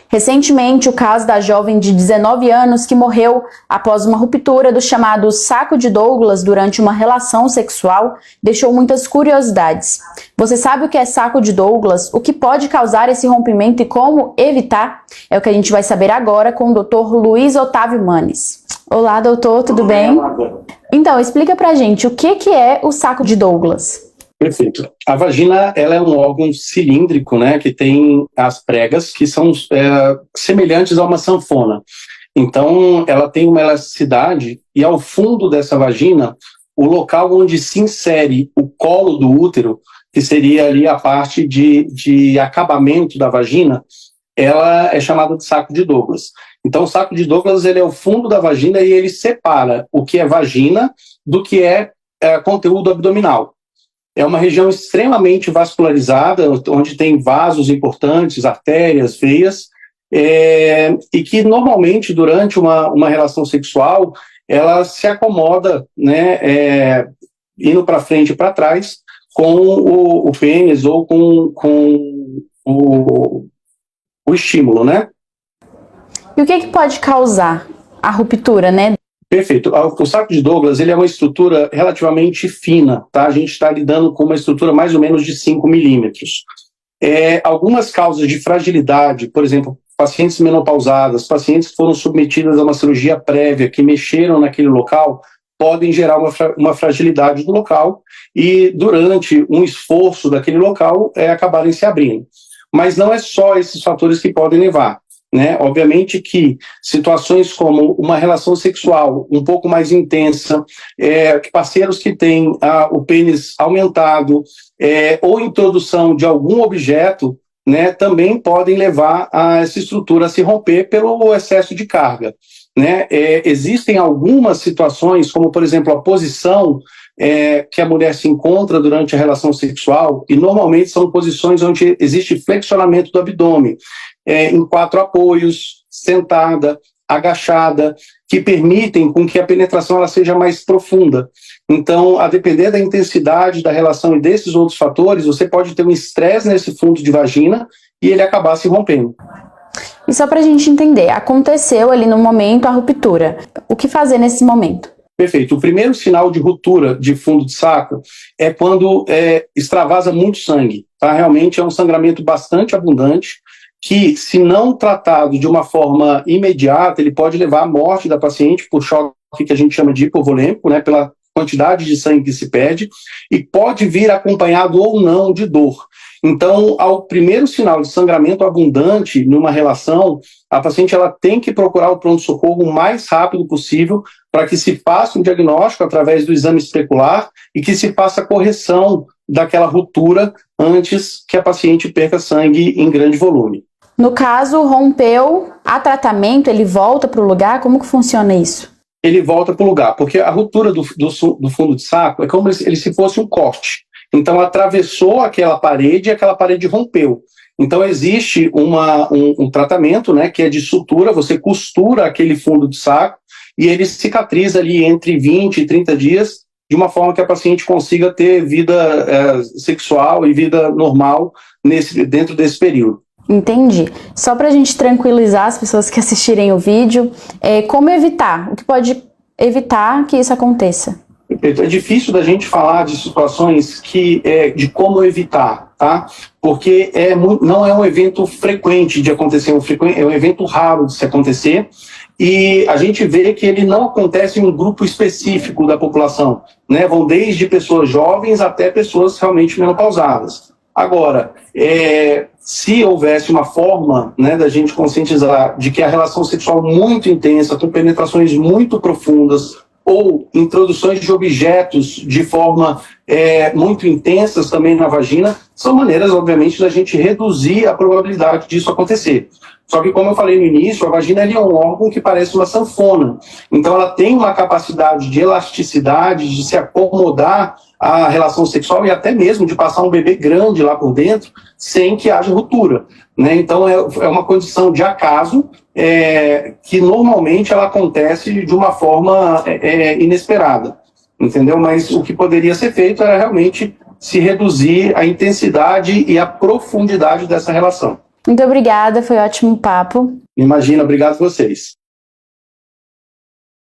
Recentemente, o caso da jovem de 19 anos que morreu após uma ruptura do chamado saco de Douglas durante uma relação sexual deixou muitas curiosidades. Você sabe o que é saco de Douglas? O que pode causar esse rompimento e como evitar? É o que a gente vai saber agora com o Dr. Luiz Otávio Manes. Olá, doutor, tudo bem? Então, explica pra gente o que é o saco de Douglas. Perfeito. A vagina, ela é um órgão cilíndrico, né, que tem as pregas que são semelhantes a uma sanfona. Então, ela tem uma elasticidade e ao fundo dessa vagina, o local onde se insere o colo do útero, que seria ali a parte de acabamento da vagina, ela é chamada de saco de Douglas. Então, o saco de Douglas, ele é o fundo da vagina e ele separa o que é vagina do que é conteúdo abdominal. É uma região extremamente vascularizada, onde tem vasos importantes, artérias, veias, e que normalmente durante uma relação sexual ela se acomoda, né, indo para frente e para trás com o pênis ou com o estímulo, né? E o que pode causar a ruptura, né? Perfeito. O saco de Douglas, ele é uma estrutura relativamente fina, tá? A gente está lidando com uma estrutura mais ou menos de 5 milímetros. Algumas causas de fragilidade, por exemplo, pacientes menopausadas, pacientes que foram submetidas a uma cirurgia prévia, que mexeram naquele local, podem gerar uma fragilidade do local e, durante um esforço daquele local, acabarem se abrindo. Mas não é só esses fatores que podem levar. Né? Obviamente que situações como uma relação sexual um pouco mais intensa, parceiros que têm o pênis aumentado, ou introdução de algum objeto, né, também podem levar a essa estrutura a se romper pelo excesso de carga. Né? Existem algumas situações, como por exemplo a posição que a mulher se encontra durante a relação sexual, e normalmente são posições onde existe flexionamento do abdômen, em 4 apoios, sentada, agachada, que permitem com que a penetração ela seja mais profunda. Então, a depender da intensidade da relação e desses outros fatores, você pode ter um estresse nesse fundo de vagina e ele acabar se rompendo. E só para a gente entender, aconteceu ali no momento a ruptura. O que fazer nesse momento? Perfeito. O primeiro sinal de ruptura de fundo de saco é quando extravasa muito sangue. Tá? Realmente é um sangramento bastante abundante, que, se não tratado de uma forma imediata, ele pode levar à morte da paciente por choque que a gente chama de hipovolêmico, né, pela quantidade de sangue que se perde, e pode vir acompanhado ou não de dor. Então, ao primeiro sinal de sangramento abundante numa relação, a paciente ela tem que procurar o pronto-socorro o mais rápido possível para que se faça um diagnóstico através do exame especular e que se faça a correção daquela ruptura antes que a paciente perca sangue em grande volume. No caso, rompeu, há tratamento, ele volta para o lugar? Como que funciona isso? Ele volta para o lugar, porque a ruptura do fundo de saco é como se fosse um corte. Então, atravessou aquela parede e aquela parede rompeu. Então, existe um tratamento, né, que é de sutura, você costura aquele fundo de saco e ele cicatriza ali entre 20 e 30 dias, de uma forma que a paciente consiga ter vida sexual e vida normal dentro desse período. Entendi. Só para a gente tranquilizar as pessoas que assistirem o vídeo, como evitar? O que pode evitar que isso aconteça? É difícil da gente falar de situações de como evitar, tá? Porque não é um evento frequente de acontecer, é um evento raro de se acontecer, e a gente vê que ele não acontece em um grupo específico da população, né? Vão desde pessoas jovens até pessoas realmente menopausadas. Agora, se houvesse uma forma, né, da gente conscientizar de que a relação sexual muito intensa, com penetrações muito profundas, ou introduções de objetos de forma muito intensas também na vagina, são maneiras, obviamente, da gente reduzir a probabilidade disso acontecer. Só que, como eu falei no início, a vagina é um órgão que parece uma sanfona. Então, ela tem uma capacidade de elasticidade, de se acomodar à relação sexual e até mesmo de passar um bebê grande lá por dentro sem que haja ruptura. Né? Então, é uma condição de acaso que normalmente ela acontece de uma forma inesperada. Entendeu? Mas o que poderia ser feito era realmente se reduzir a intensidade e a profundidade dessa relação. Muito obrigada, foi um ótimo papo. Imagina, obrigado a vocês.